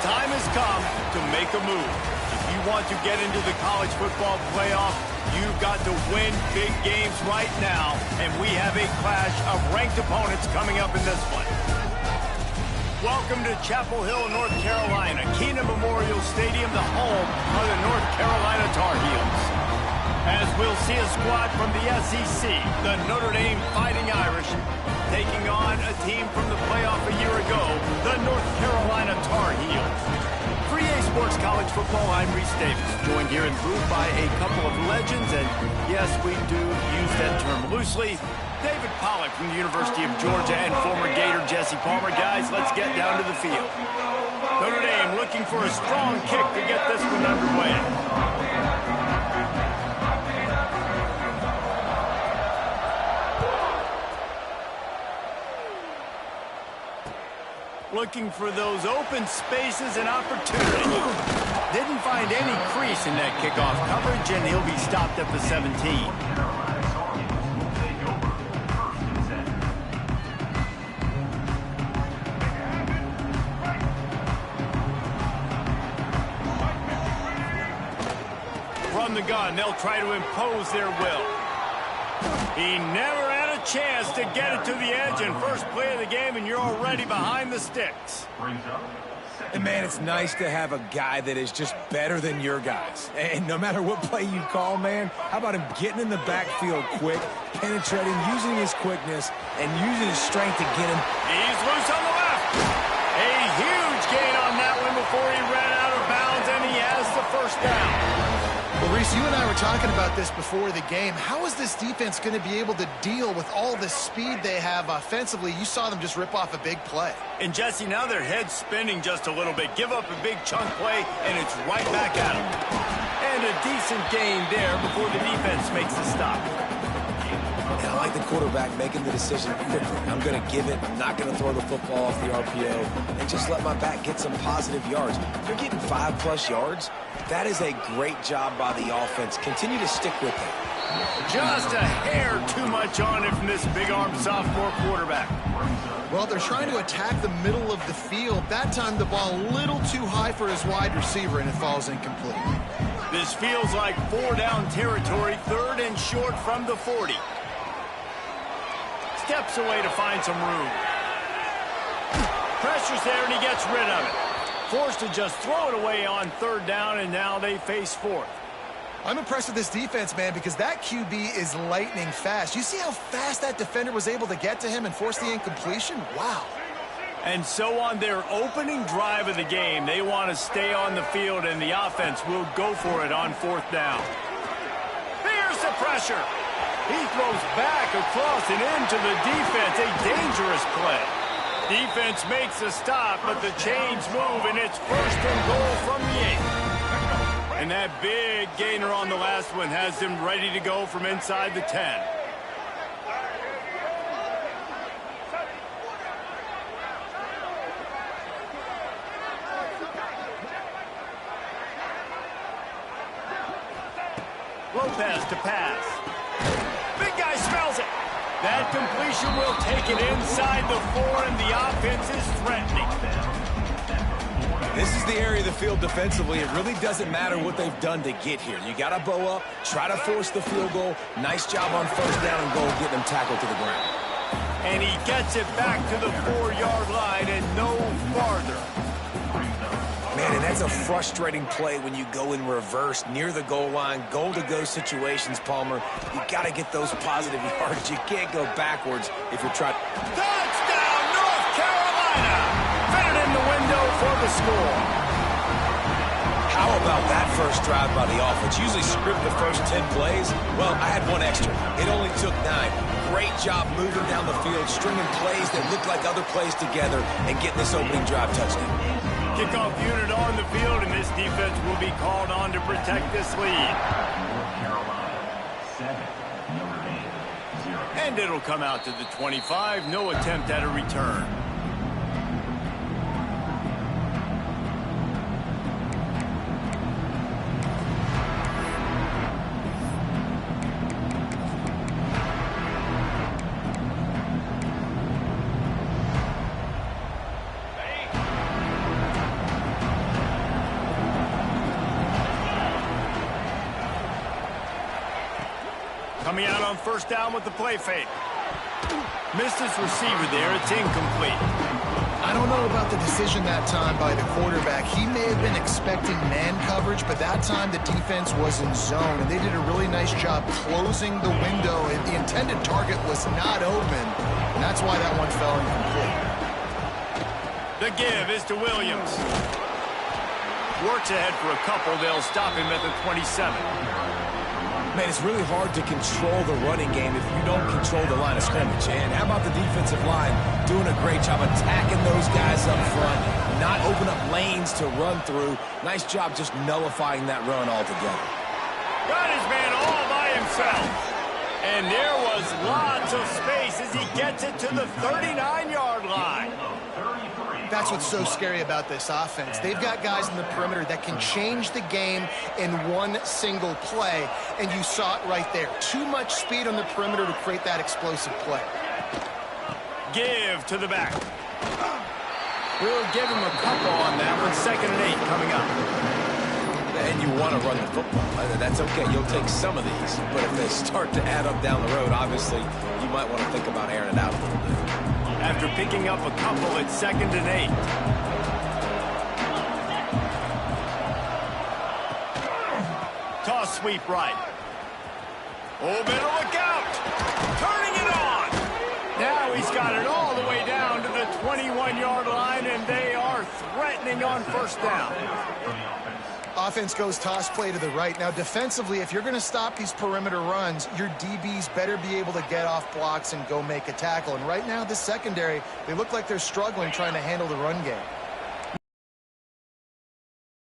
time has come to make a move. If you want to get into the college football playoff, you've got to win big games right now, and we have a clash of ranked opponents coming up in this one. Welcome to Chapel Hill, North Carolina, Keenan Memorial Stadium, the home of the North Carolina Tar Heels. As we'll see a squad from the SEC, the Notre Dame Fighting Irish, taking on a team from the playoff a year ago, the North Carolina Tar Heels. For EA Sports College Football, I'm Reese Davis, joined here in the booth by a couple of legends, and yes, we do use that term loosely. David Pollack from the University of Georgia and former Gator Jesse Palmer. Guys, let's get down to the field. Notre Dame looking for a strong kick to get this one underway. Looking for those open spaces and opportunity. Didn't find any crease in that kickoff coverage, and he'll be stopped at the 17. From the gun, they'll try to impose their will. He never had a chance to get it to the edge, and first play of the game, and you're already behind the sticks. And man, it's nice to have a guy that is just better than your guys. And no matter what play you call, man, how about him getting in the backfield quick, penetrating, using his quickness, and using his strength to get him. He's loose on the left. A huge gain on that one before he ran out of bounds, and he has the first down. Well, Reese, you and I were talking about this before the game. How is this defense going to be able to deal with all the speed they have offensively? You saw them just rip off a big play. And, Jesse, now their head's spinning just a little bit. Give up a big chunk play, and it's right back at them. And a decent gain there before the defense makes the stop. And I like the quarterback making the decision quickly. I'm going to give it. I'm not going to throw the football off the RPO and just let my back get some positive yards. If you're getting 5+ yards, that is a great job by the offense. Continue to stick with it. Just a hair too much on it from this big-armed sophomore quarterback. Well, they're trying to attack the middle of the field. That time, the ball a little too high for his wide receiver, and it falls incomplete. This feels like 4-down territory, 3rd and short from the 40. Steps away to find some room. Pressure's there, and he gets rid of it. Forced to just throw it away on 3rd down, and now they face 4th. I'm impressed with this defense, man, because that QB is lightning fast. You see how fast that defender was able to get to him and force the incompletion? Wow. And so on their opening drive of the game, they want to stay on the field, and the offense will go for it on 4th down. Here's the pressure. He throws back across and into the defense. A dangerous play. Defense makes a stop, but the chains move, and it's 1st and goal from the 8. And that big gainer on the last one has them ready to go from inside the 10. Lopez to pass. Big guy smells it. That completion will take it inside the 4, and the offense is threatening. This is the area of the field defensively. It really doesn't matter what they've done to get here. You got to bow up, try to force the field goal. Nice job on 1st down and goal, getting them tackled to the ground. And he gets it back to the 4-yard line and no farther. Man, and that's a frustrating play when you go in reverse near the goal line, goal-to-go situations, Palmer. You got to get those positive yards. You can't go backwards if you're trying. Touchdown, North Carolina! Fitted in the window for the score. How about that first drive by the offense? Usually script the first 10 plays. Well, I had one extra. It only took 9. Great job moving down the field, stringing plays that look like other plays together, and getting this opening drive touchdown. Kickoff unit on the field, and this defense will be called on to protect this lead. And it'll come out to the 25. No attempt at a return. Coming out on first down with the play fake. Missed his receiver there. It's incomplete. I don't know about the decision that time by the quarterback. He may have been expecting man coverage, but that time the defense was in zone, and they did a really nice job closing the window. The intended target was not open, and that's why that one fell incomplete. The give is to Williams. Works ahead for a couple. They'll stop him at the 27. Man, it's really hard to control the running game if you don't control the line of scrimmage. And how about the defensive line doing a great job attacking those guys up front, not open up lanes to run through. Nice job just nullifying that run altogether. Got his man all by himself. And there was lots of space as he gets it to the 39-yard line. That's what's so scary about this offense. They've got guys in the perimeter that can change the game in one single play, and you saw it right there. Too much speed on the perimeter to create that explosive play. Give to the back. We'll give him a couple on that one. 2nd and 8 coming up. And you want to run the football. That's okay. You'll take some of these. But if they start to add up down the road, obviously, you might want to think about airing it out a little bit. After picking up a couple, it's 2nd and 8. Toss sweep right. Oh, better look out. Turning it on. Now he's got it all the way down to the 21-yard line, and they are threatening on first down. Offense goes toss play to the right. Now, defensively, if you're going to stop these perimeter runs, your DBs better be able to get off blocks and go make a tackle. And right now, this secondary, they look like they're struggling trying to handle the run game.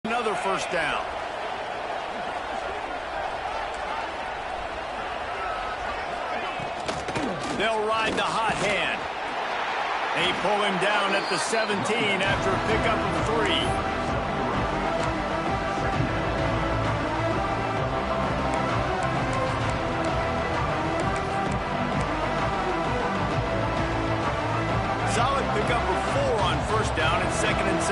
Another first down. They'll ride the hot hand. They pull him down at the 17 after a pickup of 3. Solid pickup of 4 on first down and 2nd and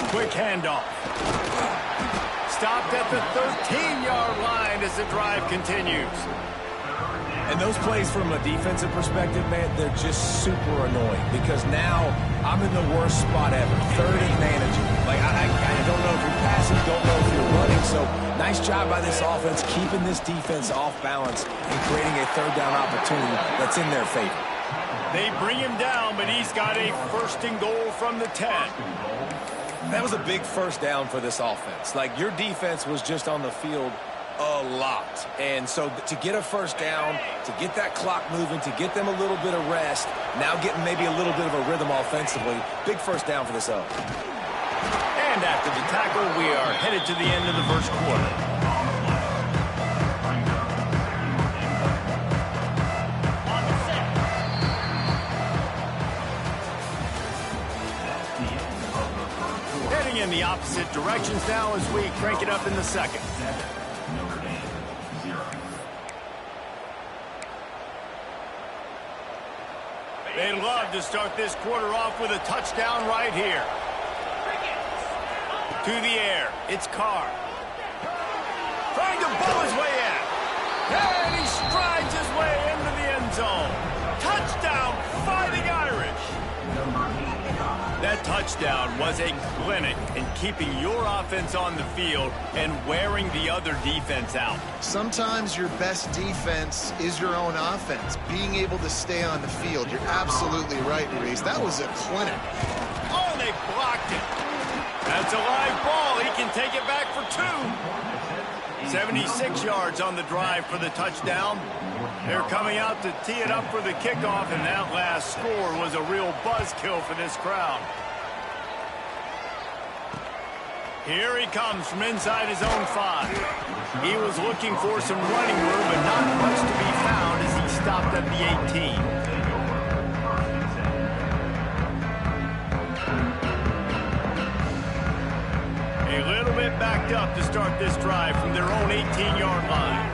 6. Quick handoff. Stopped at the 13-yard line as the drive continues. And those plays from a defensive perspective, man, they're just super annoying because now I'm in the worst spot ever. 3rd and manageable. Like, I don't know if you're passing, don't know if you're running. So nice job by this offense keeping this defense off balance and creating a 3rd down opportunity that's in their favor. They bring him down, but he's got a 1st and goal from the 10. That was a big first down for this offense. Like, your defense was just on the field a lot. And so to get a first down, to get that clock moving, to get them a little bit of rest, now getting maybe a little bit of a rhythm offensively, big first down for this offense. And after the tackle, we are headed to the end of the first quarter. Heading in the opposite directions now as we crank it up in the second. Notre Dame, 0. They'd love to start this quarter off with a touchdown right here. To the air, it's Carr. Trying to bowl his way in. And he strides his way into the end zone. Touchdown, Fighting Irish. That touchdown was a clinic in keeping your offense on the field and wearing the other defense out. Sometimes your best defense is your own offense, being able to stay on the field. You're absolutely right, Reese. That was a clinic. Oh, they blocked it. That's a live ball. He can take it back for 2. 76 yards on the drive for the touchdown. They're coming out to tee it up for the kickoff, and that last score was a real buzzkill for this crowd. Here he comes from inside his own 5. He was looking for some running room, but not much to be found as he stopped at the 18. A little bit backed up to start this drive from their own 18-yard line.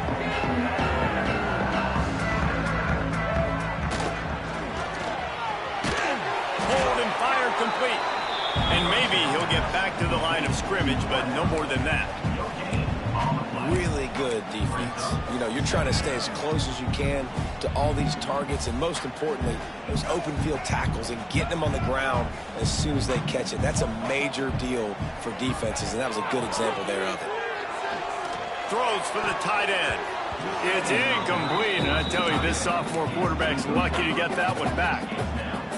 Hold and fire complete. And maybe he'll get back to the line of scrimmage, but no more than that. really good defense. You know, you're trying to stay as close as you can to all these targets, and most importantly, those open field tackles and getting them on the ground as soon as they catch it. That's a major deal for defenses, and that was a good example there of it. Throws for the tight end. It's incomplete, and I tell you, this sophomore quarterback's lucky to get that one back.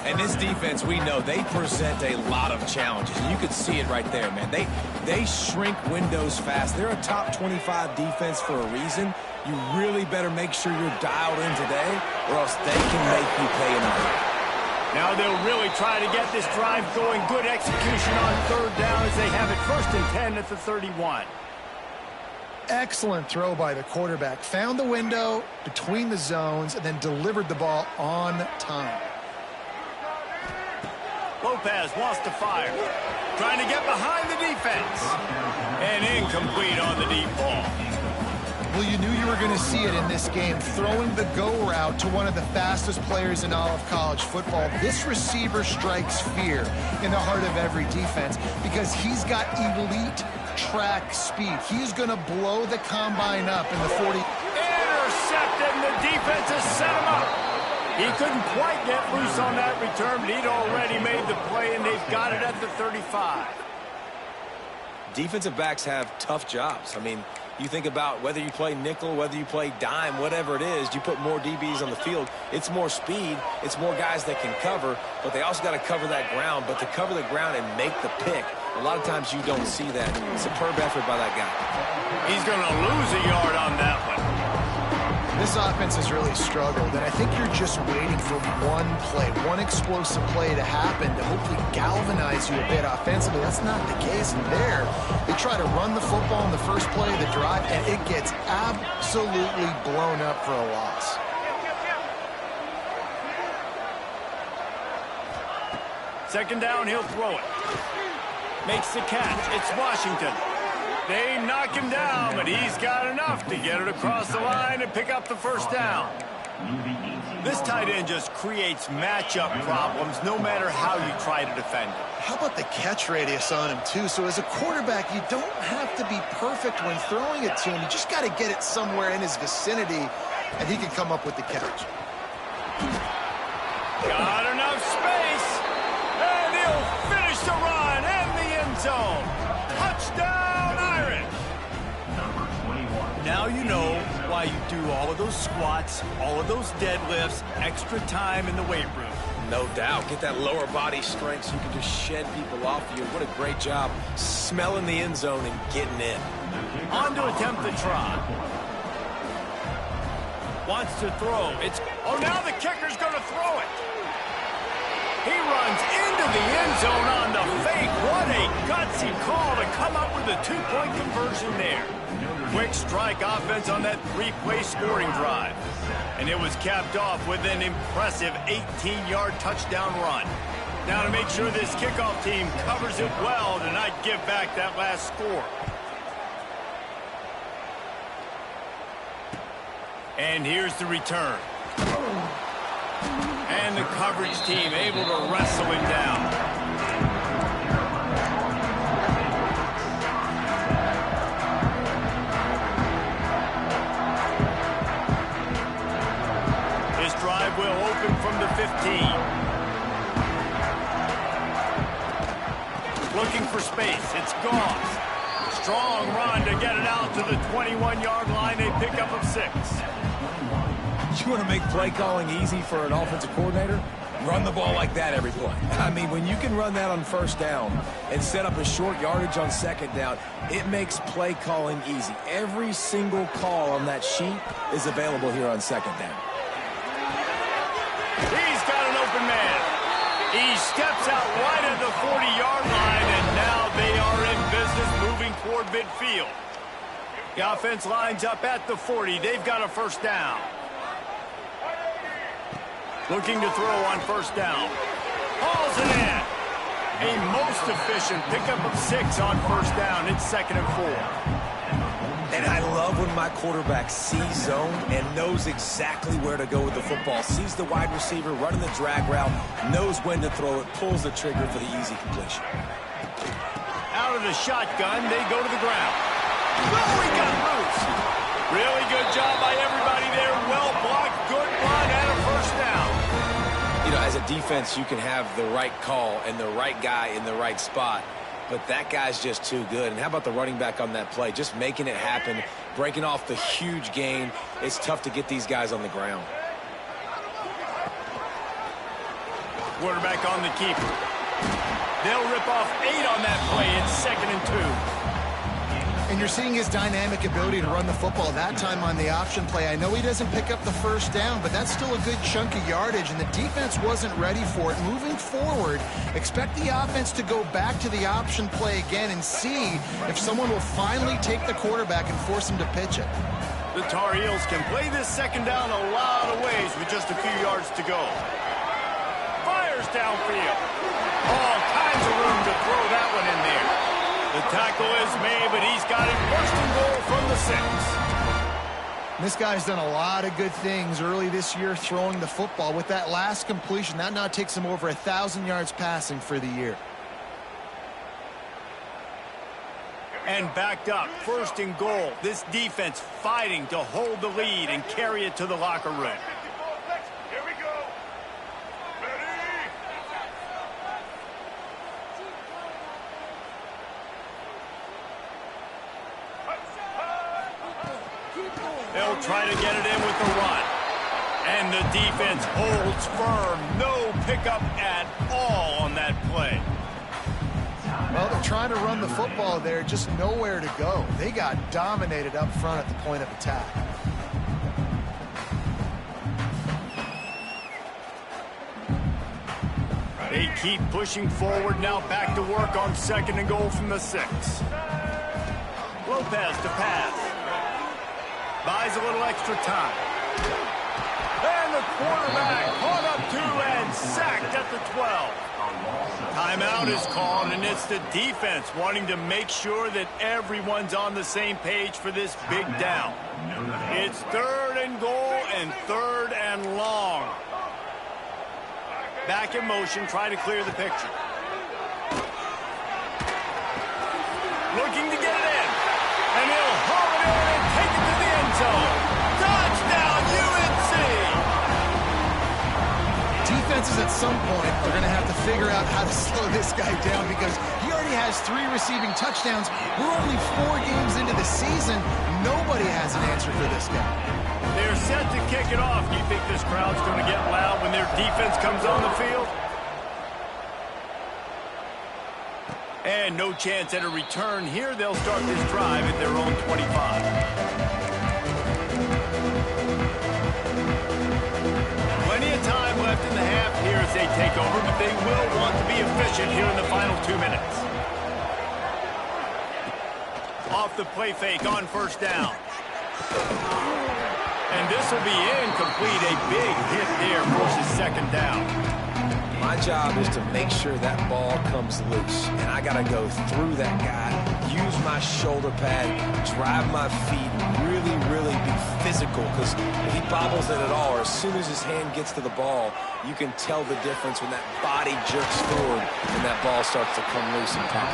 And this defense, we know, they present a lot of challenges. And you could see it right there, man. They shrink windows fast. They're a top 25 defense for a reason. You really better make sure you're dialed in today, or else they can make you pay another. Now they'll really try to get this drive going. Good execution on third down as they have it 1st and 10 at the 31. Excellent throw by the quarterback. Found the window between the zones and then delivered the ball on time. Lopez wants to fire. Trying to get behind the defense. And incomplete on the deep ball. Well, you knew you were going to see it in this game. Throwing the go route to one of the fastest players in all of college football. This receiver strikes fear in the heart of every defense because he's got elite track speed. He's going to blow the combine up in the 40. Intercepted, and the defense has set him up. He couldn't quite get loose on that return, but he'd already made the play, and they've got it at the 35. Defensive backs have tough jobs. I mean, you think about whether you play nickel, whether you play dime, whatever it is, you put more DBs on the field. It's more speed. It's more guys that can cover, but they also got to cover that ground. But to cover the ground and make the pick, a lot of times you don't see that. Superb effort by that guy. He's going to lose a yard on that one. This offense has really struggled, and I think you're just waiting for one play, one explosive play to happen to hopefully galvanize you a bit offensively. That's not the case. And there, they try to run the football in the first play of the drive, and it gets absolutely blown up for a loss. Second down, he'll throw it. Makes the catch. It's Washington. They knock him down, but he's got enough to get it across the line and pick up the first down. This tight end just creates matchup problems no matter how you try to defend it. How about the catch radius on him, too? So as a quarterback, you don't have to be perfect when throwing it to him. You just got to get it somewhere in his vicinity, and he can come up with the catch. Got enough space, and he'll finish the run in the end zone. Touchdown! Now you know why you do all of those squats, all of those deadlifts, extra time in the weight room. No doubt. Get that lower body strength so you can just shed people off you. What a great job smelling the end zone and getting in. On to attempt the try. Wants to throw. Now the kicker's going to throw it. He runs into the end zone on the fake. What a gutsy call to come up with a two-point conversion there. Quick strike offense on that three-play scoring drive. And it was capped off with an impressive 18-yard touchdown run. Now to make sure this kickoff team covers it well to not give back that last score. And here's the return. And the coverage team able to wrestle him down. Drive will open from the 15. Looking for space. It's Goss. Strong run to get it out to the 21-yard line. A pickup of 6. You want to make play calling easy for an offensive coordinator? Run the ball like that every play. I mean, when you can run that on first down and set up a short yardage on second down, it makes play calling easy. Every single call on that sheet is available here on second down. He's got an open man. He steps out right at the 40-yard line, and now they are in business moving toward midfield. The offense lines up at the 40. They've got a first down. Looking to throw on first down. Hauls it in. A most efficient pickup of 6 on first down. It's 2nd and 4. And I love when my quarterback sees zone and knows exactly where to go with the football. Sees the wide receiver running the drag route, knows when to throw it, pulls the trigger for the easy completion. Out of the shotgun, they go to the ground. Oh, he got loose. Really good job by everybody there. Well blocked, good run, and a first down. You know, as a defense, you can have the right call and the right guy in the right spot, but that guy's just too good. And how about the running back on that play? Just making it happen, breaking off the huge gain. It's tough to get these guys on the ground. Quarterback on the keeper. They'll rip off 8 on that play. It's 2nd and 2. And you're seeing his dynamic ability to run the football that time on the option play. I know he doesn't pick up the first down, but that's still a good chunk of yardage, and the defense wasn't ready for it. Moving forward, expect the offense to go back to the option play again and see if someone will finally take the quarterback and force him to pitch it. The Tar Heels can play this 2nd down a lot of ways with just a few yards to go. Fires downfield. All kinds of room to throw that one in there. The tackle is made, but he's got it 1st and goal from the 6. This guy's done a lot of good things early this year throwing the football. With that last completion, that now takes him over 1,000 yards passing for the year. And backed up, 1st and goal. This defense fighting to hold the lead and carry it to the locker room. They'll try to get it in with the run. And the defense holds firm. No pickup at all on that play. Well, they're trying to run the football there, just nowhere to go. They got dominated up front at the point of attack. They keep pushing forward now, back to work on 2nd and goal from the 6. Lopez to pass. Buys a little extra time. And the quarterback caught up to and sacked at the 12. Timeout is called, and it's the defense wanting to make sure that everyone's on the same page for this big down. It's 3rd and goal and 3rd and long. Back in motion, try to clear the picture. Looking to get it in. And he'll haul it in and take it to the end zone. Touchdown, UNC! Defenses at some point are going to have to figure out how to slow this guy down because he already has 3 receiving touchdowns. We're only 4 games into the season. Nobody has an answer for this guy. They're set to kick it off. Do you think this crowd's going to get loud when their defense comes on the field? And no chance at a return here. They'll start this drive at their own 25. Plenty of time left in the half here as they take over, but they will want to be efficient here in the final 2 minutes. Off the play fake on 1st down. And this will be incomplete. A big hit there versus 2nd down. My job is to make sure that ball comes loose, and I got to go through that guy, use my shoulder pad, drive my feet, really be physical, because if he bobbles it at all, or as soon as his hand gets to the ball, you can tell the difference when that body jerks forward and that ball starts to come loose and pop.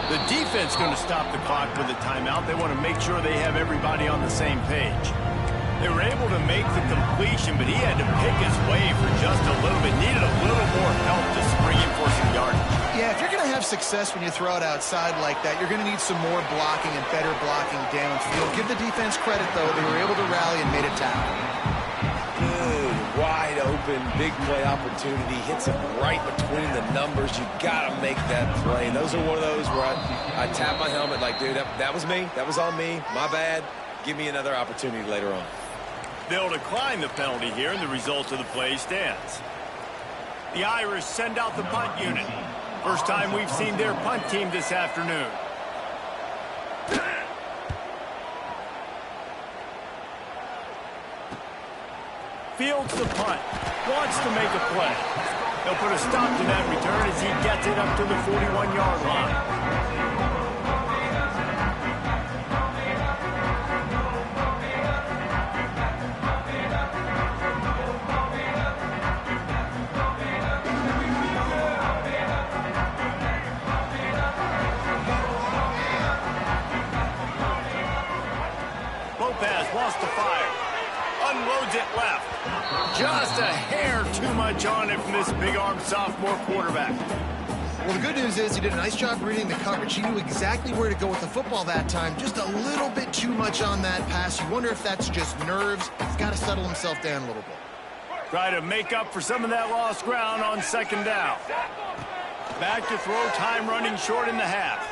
The defense going to stop the clock with a timeout. They want to make sure they have everybody on the same page. They were able to make the completion, but he had to pick his way for just a little bit. Needed a little more help to spring him for some yardage. Yeah, if you're going to have success when you throw it outside like that, you're going to need some more blocking and better blocking downfield. Give the defense credit, though. They were able to rally and made a tackle. Good, wide open, big play opportunity. Hits him right between the numbers. You got to make that play. Those are one of those where I tap my helmet like, dude, that was me. That was on me. My bad. Give me another opportunity later on. They'll decline the penalty here, and the result of the play stands. The Irish send out the punt unit. First time we've seen their punt team this afternoon. Fields the punt. Wants to make a play. They'll put a stop to that return as he gets it up to the 41-yard line. Just a hair too much on it from this big-armed sophomore quarterback. Well, the good news is he did a nice job reading the coverage. He knew exactly where to go with the football that time. Just a little bit too much on that pass. You wonder if that's just nerves. He's got to settle himself down a little bit. Try to make up for some of that lost ground on second down. Back to throw, time running short in the half.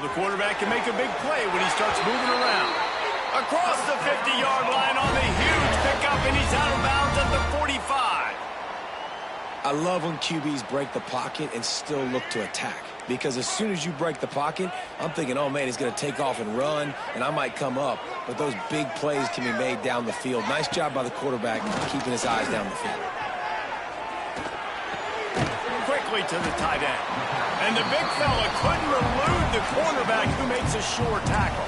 The quarterback can make a big play when he starts moving around. Across the 50-yard line on the huge pickup, and he's out of bounds at the 45. I love when QBs break the pocket and still look to attack. Because as soon as you break the pocket, I'm thinking, oh, man, he's going to take off and run, and I might come up. But those big plays can be made down the field. Nice job by the quarterback keeping his eyes down the field. Quickly to the tight end. And the big fella couldn't elude the cornerback who makes a sure tackle.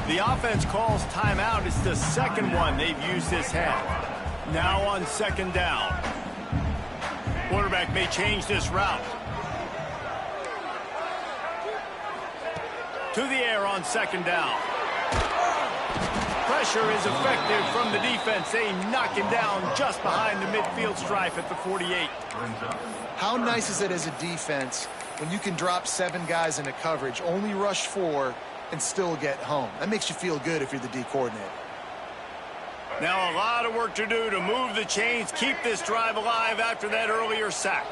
The offense calls timeout. It's the second one they've used this half. Now on second down. Quarterback may change this route. To the air on second down. Pressure is effective from the defense. They knock him down just behind the midfield stripe at the 48. How nice is it as a defense when you can drop 7 guys into coverage, only rush 4, and still get home? That makes you feel good if you're the D coordinator. Now a lot of work to do to move the chains, keep this drive alive after that earlier sack.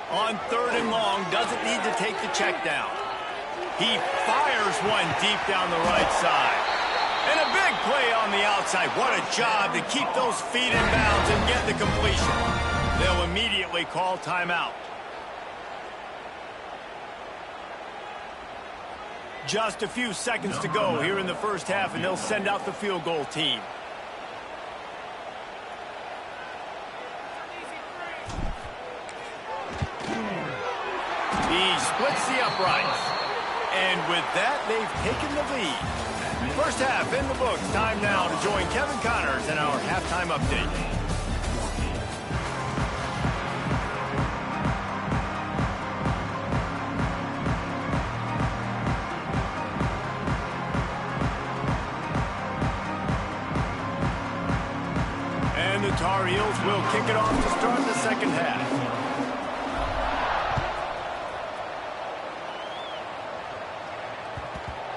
On third and long, doesn't need to take the check down. He fires one deep down the right side. And a big play on the outside. What a job to keep those feet in bounds and get the completion. They'll immediately call timeout. Just a few seconds to go here in the first half, and they'll send out the field goal team. He splits the uprights. And with that, they've taken the lead. First half in the books. Time now to join Kevin Connors in our halftime update. And the Tar Heels will kick it off to start the second half.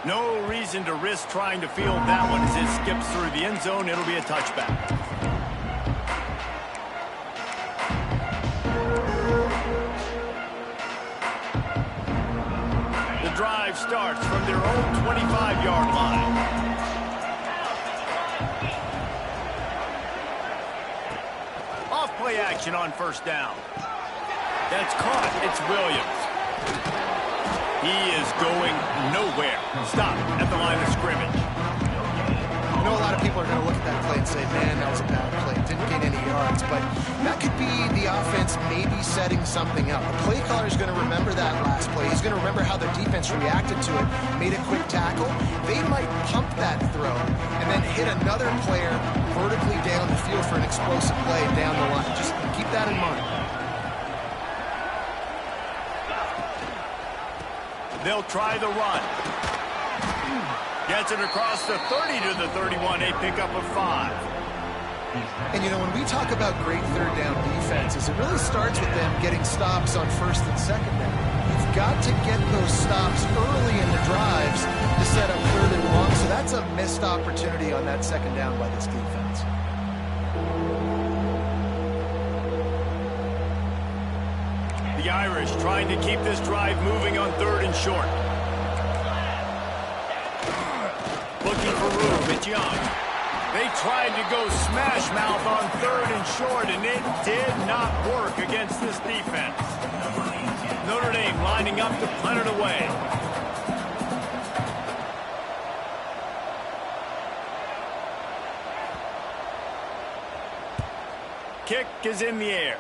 No reason to risk trying to field that one as it skips through the end zone. It'll be a touchback. The drive starts from their own 25-yard line. Off play action on first down. That's caught. It's Williams. He is going nowhere. Stop at the line of scrimmage. I know a lot of people are going to look at that play and say, man, that was a bad play. Didn't gain any yards. But that could be the offense maybe setting something up. The play caller is going to remember that last play. He's going to remember how the defense reacted to it, made a quick tackle. They might pump that throw and then hit another player vertically down the field for an explosive play down the line. Just keep that in mind. They'll try the run. Gets it across the 30 to the 31, a pickup of 5. And, you know, when we talk about great third down defenses, it really starts with them getting stops on first and second down. You've got to get those stops early in the drives to set up third and long, so that's a missed opportunity on that second down by this defense. The Irish trying to keep this drive moving on third and short. Looking for room. It's Young. They tried to go smash mouth on third and short, and it did not work against this defense. Notre Dame lining up to punt it away. Kick is in the air.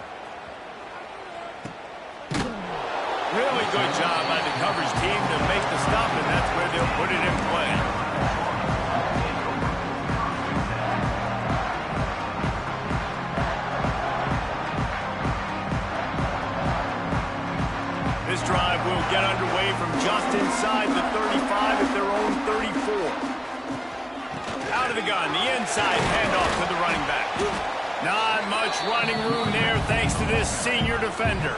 Really good job by the coverage team to make the stop, and that's where they'll put it in play. This drive will get underway from just inside the 35 at their own 34. out of the gun. The inside handoff to the running back. Not much running room there thanks to this senior defender.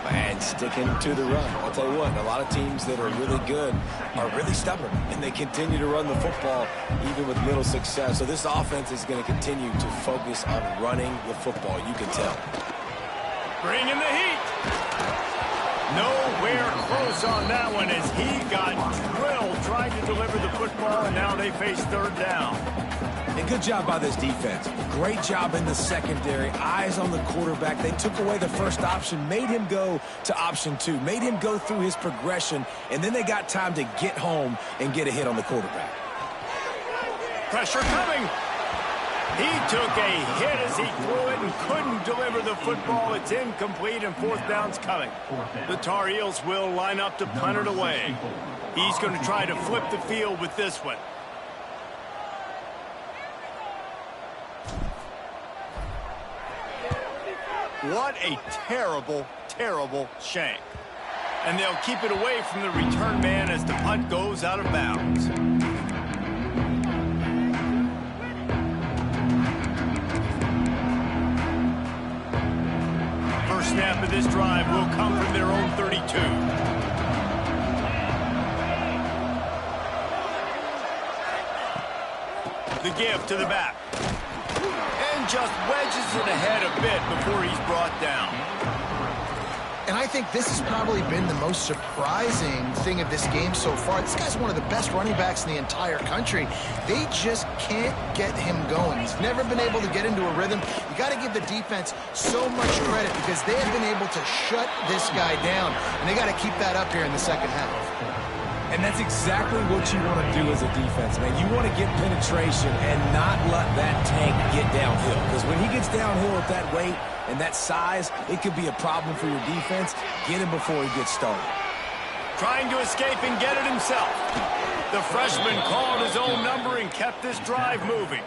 And sticking to the run. I'll tell you what, a lot of teams that are really good are really stubborn, and they continue to run the football even with little success. So this offense is going to continue to focus on running the football. You can tell. Bringing the heat. Nowhere close on that one as he got drilled trying to deliver the football, and now they face third down. And good job by this defense. Great job in the secondary. Eyes on the quarterback. They took away the first option, made him go to option 2, made him go through his progression, and then they got time to get home and get a hit on the quarterback. Pressure coming. He took a hit as he threw it and couldn't deliver the football. It's incomplete, and fourth down's coming. The Tar Heels will line up to punt it away. He's going to try to flip the field with this one. What a terrible, terrible shank. And they'll keep it away from the return man as the punt goes out of bounds. First snap of this drive will come from their own 32. The give to the back. And just wedges it ahead a bit before he's brought down. And I think this has probably been the most surprising thing of this game so far. This guy's one of the best running backs in the entire country. They just can't get him going. He's never been able to get into a rhythm. You got to give the defense so much credit because they have been able to shut this guy down. And they got to keep that up here in the second half. And that's exactly what you want to do as a defense, man. You want to get penetration and not let that tank get downhill. Because when he gets downhill at that weight and that size, it could be a problem for your defense. Get him before he gets started. Trying to escape and get it himself. The freshman called his own number and kept this drive moving.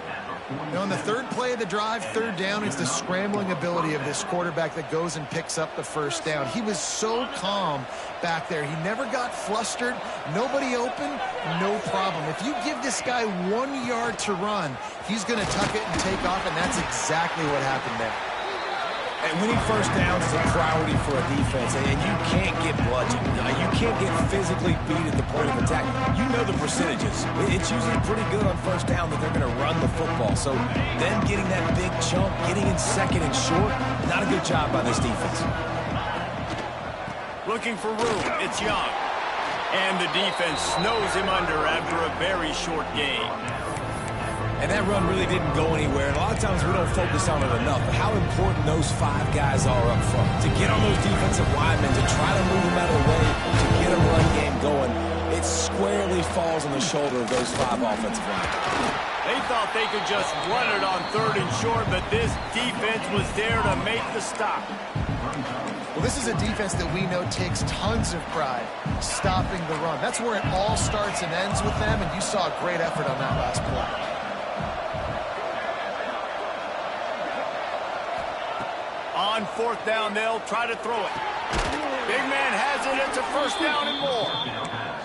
Now, on the third play of the drive, third down, it's the scrambling ability of this quarterback that goes and picks up the first down. He was so calm back there. He never got flustered. Nobody open, no problem. If you give this guy 1 yard to run, he's going to tuck it and take off, and that's exactly what happened there. And winning first downs is a priority for a defense, and you can't get bludgeoned. You can't get physically beat at the point of attack. You know the percentages. It's usually pretty good on first down that they're going to run the football. So them getting that big chunk, getting in second and short, not a good job by this defense. Looking for room. It's Young. And the defense snows him under after a very short game. And that run really didn't go anywhere. And a lot of times we don't focus on it enough. But how important those 5 guys are up front. To get on those defensive linemen, to try to move them out of the way, to get a run game going, it squarely falls on the shoulder of those 5 offensive linemen. They thought they could just run it on third and short, but this defense was there to make the stop. Well, this is a defense that we know takes tons of pride stopping the run. That's where it all starts and ends with them, and you saw a great effort on that last play. On fourth down, they'll try to throw it. Big man has it. It's a first down and more.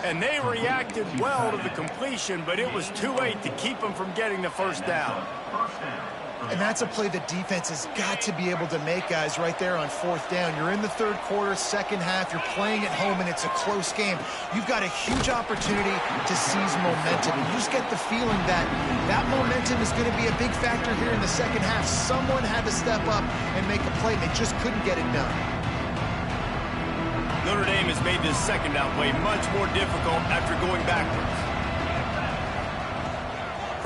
And they reacted well to the completion, but it was too late to keep them from getting the first down. And that's a play the defense has got to be able to make, guys, right there on fourth down. You're in the third quarter, second half. You're playing at home, and it's a close game. You've got a huge opportunity to seize momentum. And you just get the feeling that that momentum is going to be a big factor here in the second half. Someone had to step up and make a play. They just couldn't get it done. Notre Dame has made this second down play much more difficult after going backwards.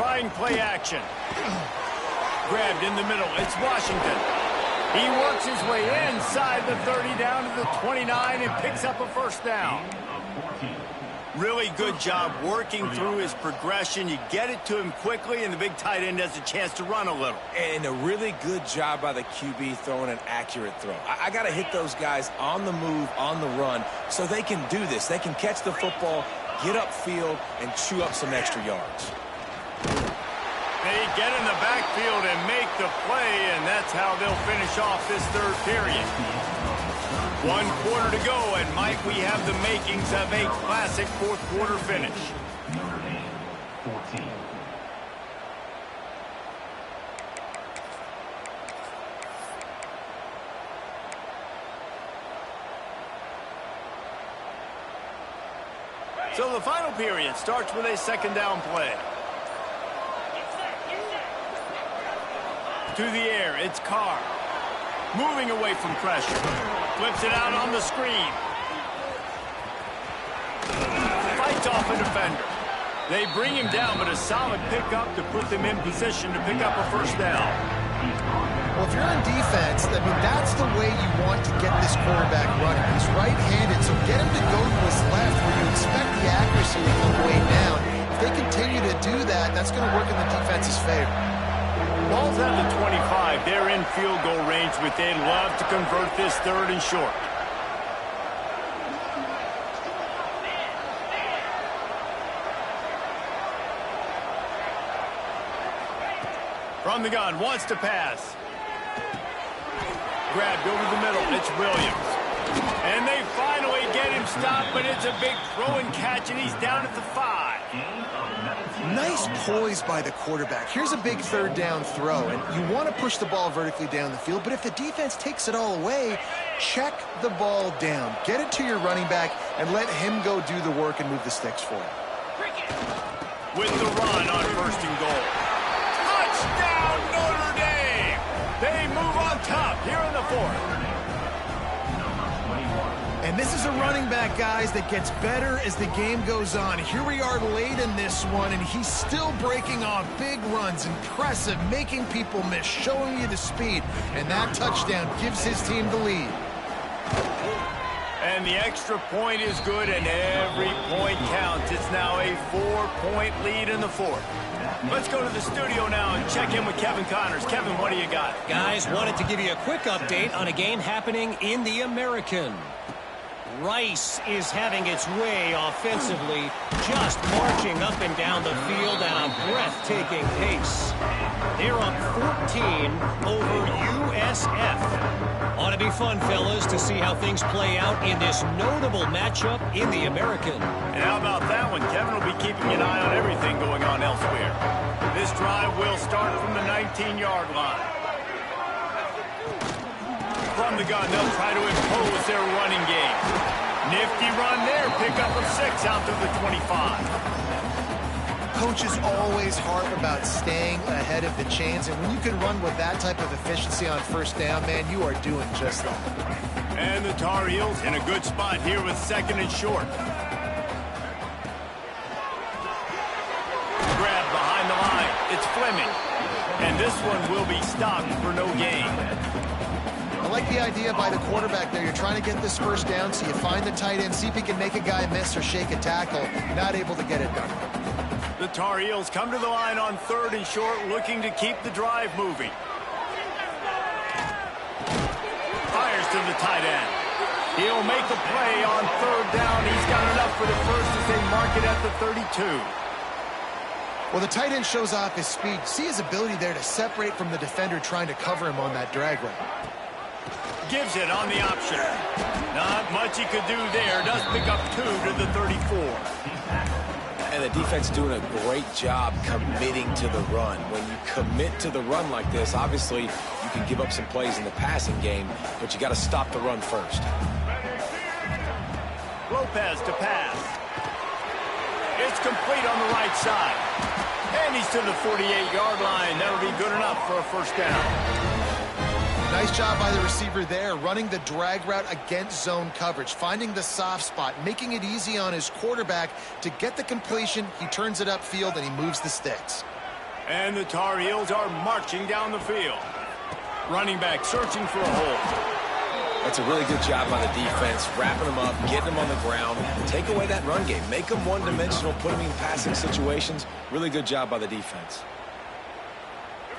Trying play action. Grabbed in the middle. It's Washington. He works his way inside the 30 down to the 29 and picks up a first down. Really good job working through his progression. You get it to him quickly, and the big tight end has a chance to run a little. And a really good job by the QB throwing an accurate throw. I got to hit those guys on the move, on the run, so they can do this. They can catch the football, get upfield, and chew up some extra yards. They get in the backfield and make the play, and that's how they'll finish off this third period. 1 quarter to go, and might we have the makings of a classic fourth quarter finish. Notre Dame 14, So the final period starts with a second down play. To the air, it's Carr. Moving away from pressure. Flips it out on the screen. Fights off a defender. They bring him down, but a solid pickup to put them in position to pick up a first down. Well, if you're in defense, I mean, that's the way you want to get this quarterback running. He's right-handed, so get him to go to his left where you expect the accuracy to come way down. If they continue to do that, that's going to work in the defense's favor. Ball's at the 25. They're in field goal range, but they'd love to convert this third and short. From the gun, wants to pass. Grabbed over the middle. It's Williams. And they finally get him stopped, but it's a big throw and catch, and he's down at the 5. Nice poise by the quarterback. Here's a big third down throw, and you want to push the ball vertically down the field, but if the defense takes it all away, check the ball down. Get it to your running back and let him go do the work and move the sticks for you. With the run on first and goal. Touchdown, Notre Dame! They move on top here in the fourth. And this is a running back, guys, that gets better as the game goes on. Here we are late in this one, and he's still breaking off big runs. Impressive, making people miss, showing you the speed. And that touchdown gives his team the lead. And the extra point is good, and every point counts. It's now a 4-point lead in the fourth. Let's go to the studio now and check in with Kevin Connors. Kevin, what do you got? Guys, wanted to give you a quick update on a game happening in the American. Rice is having its way offensively, just marching up and down the field at a breathtaking pace. They're up 14 over USF. Ought to be fun, fellas, to see how things play out in this notable matchup in the American. And how about that one? Kevin will be keeping an eye on everything going on elsewhere. This drive will start from the 19-yard line. From the gun, they'll try to impose their running game. Nifty run there, pickup of 6 out to the 25. Coaches always harp about staying ahead of the chains, and when you can run with that type of efficiency on first down, man, you are doing just that. And the Tar Heels in a good spot here with second and short. Grab behind the line. It's Fleming. And this one will be stopped for no gain. I like the idea by the quarterback there. You're trying to get this first down, so you find the tight end, see if he can make a guy miss or shake a tackle. Not able to get it done. The Tar Heels come to the line on third and short, looking to keep the drive moving. Fires to the tight end. He'll make a play on third down. He's got enough for the first as they mark it at the 32. Well, the tight end shows off his speed. See his ability there to separate from the defender trying to cover him on that drag route. Gives it on the option. Not much he could do there. Does pick up 2 to the 34. And the defense doing a great job committing to the run. When you commit to the run like this, obviously you can give up some plays in the passing game, but you got to stop the run first. Lopez to pass. It's complete on the right side. And he's to the 48-yard line. That'll be good enough for a first down. Nice job by the receiver there, running the drag route against zone coverage, finding the soft spot, making it easy on his quarterback to get the completion. He turns it upfield, and he moves the sticks. And the Tar Heels are marching down the field. Running back searching for a hole. That's a really good job by the defense, wrapping them up, getting them on the ground. Take away that run game. Make them one-dimensional, put them in passing situations. Really good job by the defense.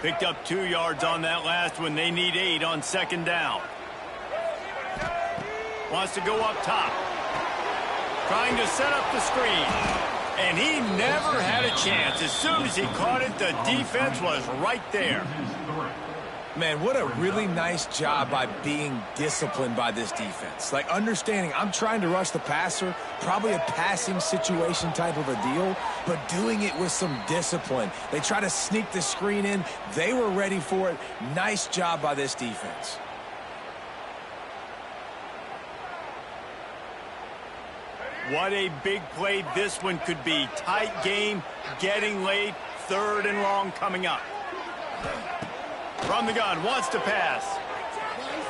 Picked up 2 yards on that last one. They need 8 on second down. Wants to go up top. Trying to set up the screen. And he never had a chance. As soon as he caught it, the defense was right there. Man, what a really nice job by being disciplined by this defense. Like, understanding I'm trying to rush the passer, probably a passing situation type of a deal, but doing it with some discipline. They try to sneak the screen in. They were ready for it. Nice job by this defense. What a big play this one could be. Tight game, getting late, 3rd and long coming up. From the gun, wants to pass.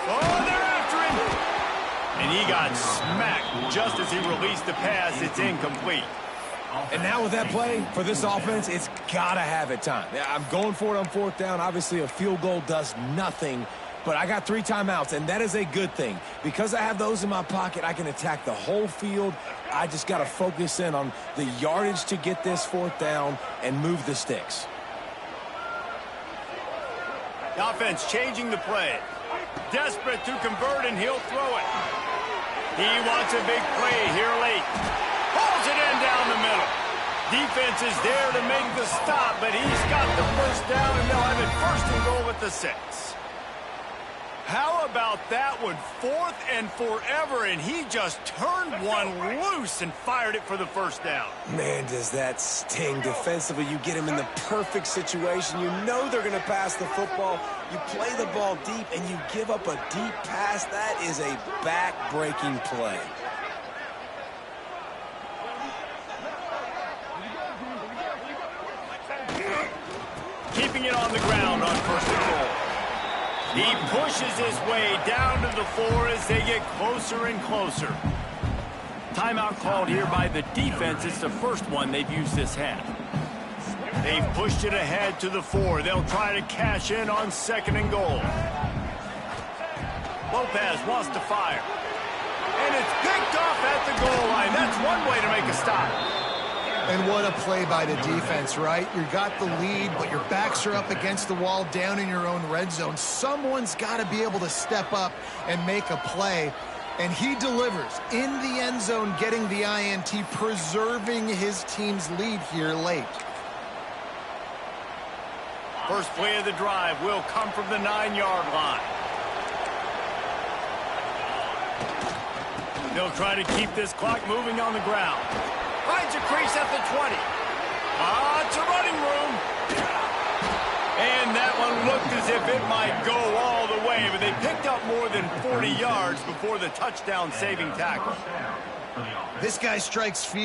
Oh, they're after him! And he got smacked just as he released the pass. It's incomplete. And now with that play, for this offense, it's got to have it time. I'm going for it on 4th down. Obviously, a field goal does nothing. But I got 3 timeouts, and that is a good thing. Because I have those in my pocket, I can attack the whole field. I just got to focus in on the yardage to get this 4th down and move the sticks. The offense changing the play. Desperate to convert, and he'll throw it. He wants a big play here late. Pulls it in down the middle. Defense is there to make the stop, but he's got the 1st down, and they'll have it 1st and goal at the 6. How about that one? 4th and forever, and he just turned one loose and fired it for the 1st down. Man, does that sting defensively. You get him in the perfect situation. You know they're going to pass the football. You play the ball deep, and you give up a deep pass. That is a back-breaking play. Keeping it on the ground on 1st and goal. He pushes his way down to the 4 as they get closer and closer. Timeout called here by the defense. It's the 1st one they've used this half. They've pushed it ahead to the 4. They'll try to cash in on 2nd and goal. Lopez wants to fire. And it's picked off at the goal line. That's one way to make a stop. And what a play by the defense, right? You got the lead, but your backs are up against the wall down in your own red zone. Someone's got to be able to step up and make a play. And he delivers in the end zone, getting the INT, preserving his team's lead here late. First play of the drive will come from the 9-yard line. They'll try to keep this clock moving on the ground. Finds a crease at the 20. It's a running room. And that one looked as if it might go all the way, but they picked up more than 40 yards before the touchdown-saving tackle. This guy strikes feet.